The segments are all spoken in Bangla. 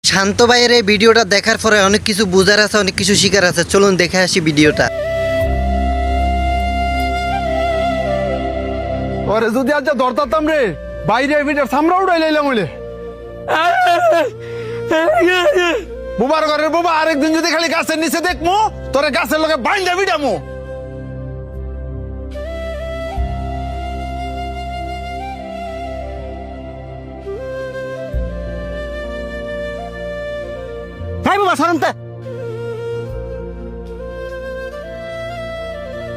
শান্ত ভাইয়ের এই ভিডিওটা দেখার পরে অনেক কিছু বোঝার আছে, অনেক কিছু শিকার আছে। চলুন দেখে আসি ভিডিওটা। ওরে যদি আজ ধরতাম রে বাইরে ভিডিও সামরা উড়াই লাইলাম বলে বুবার ঘরের বাবা আরেকদিন যদি খালি গাছের নিচে দেখমু তোরে গাছের লগে বাইন্দা ভিড়ামু।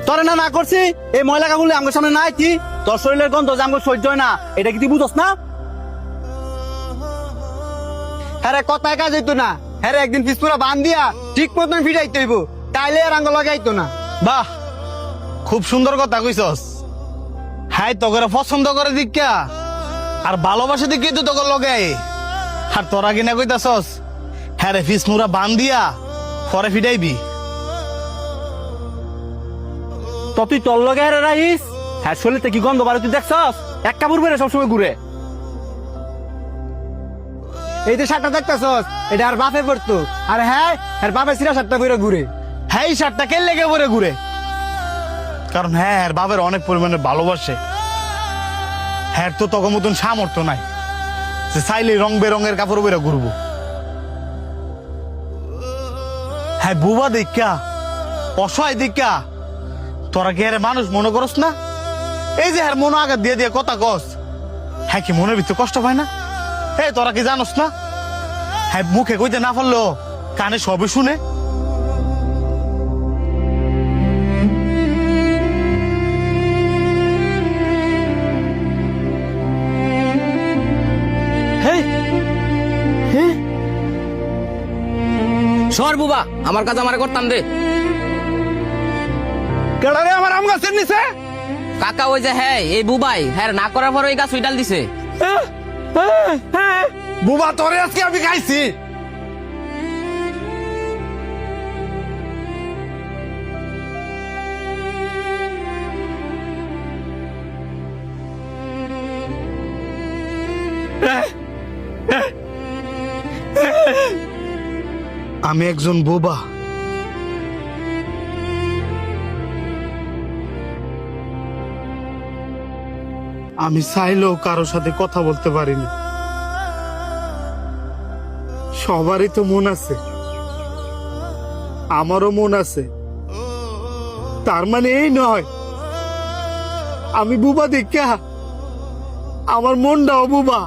তোরে না করছি এই ময়লা কাগুলি আমার সামনে নাই কি তোর শরীরের গন্ধ যে আমার সহ্য হয় না, এটা কি তুই বুঝস না? হ্যাঁ কথায় কাজ হইতো না, হ্যাঁ একদিন ফিসপুরা বান দিয়া ঠিক মতন ফিরাইতে হইব, তাইলে আর আঙ্গ লাগাইতো না। বাহ, খুব সুন্দর কথা কইছস। হাই তোকে পছন্দ করে দিকা আর ভালোবাসা দিকে তো তোকে লগে আর তোরা কিনা কইতাছস হ্যাঁ রে ফিস মুরা বান দিয়া পরে ফিটাইবি। তো তুই তোর লগে আর রাইস হ্যাঁ শরীরতে কি গন্ধ বাড়ি তুই দেখছস? এক কাপড় বেড়ে সবসময় ঘুরে। এই যে শার্টটা দেখতেছস এটা আর বাপে পড়তো, আর হ্যাঁ আর বাপে সিরা শার্টটা পরে ঘুরে। হ্যাঁ এই শার্টটা কে লেগে পরে ঘুরে? কারণ হ্যাঁ আর বাবার অনেক পরিমাণে ভালোবাসে। হ্যাঁ তো তখন মতন সামর্থ্য নাই যে চাইলে রং বেরঙের কাপড় পরে ঘুরবো। হ্যাঁ বুবা দেখা অসহায় দেখা তোরা কি হ্যাঁ মানুষ মনে করস না? এই যে হ্যাঁ মনে আঘাত দিয়ে দিয়ে কথা কস, হ্যাঁ কি মনের ভিতরে কষ্ট পায় না? এই তোরা কি জানোস না হ্যাঁ মুখে কইতে না পারলো কানে সবে শুনে। সর বুবা, আমার কাজ আমার করতাম দে। কেডা রে আমার আম গাছের নিচে? কাকা ওই যে হ্যাঁ এই বুবাই হ্যাঁ না করার পর ওই গাছ উইটাল দিছে। বুবা তোরে আজকে আমি খাইছি। আমি একজন বোবা। আমি চাইলেও কারোর সাথে কথা বলতে পারিনি। সবারই তো মন আছে, আমারও মন আছে। তার মানে এই নয় আমি বুবা দেখা আমার মনটাও বুবা।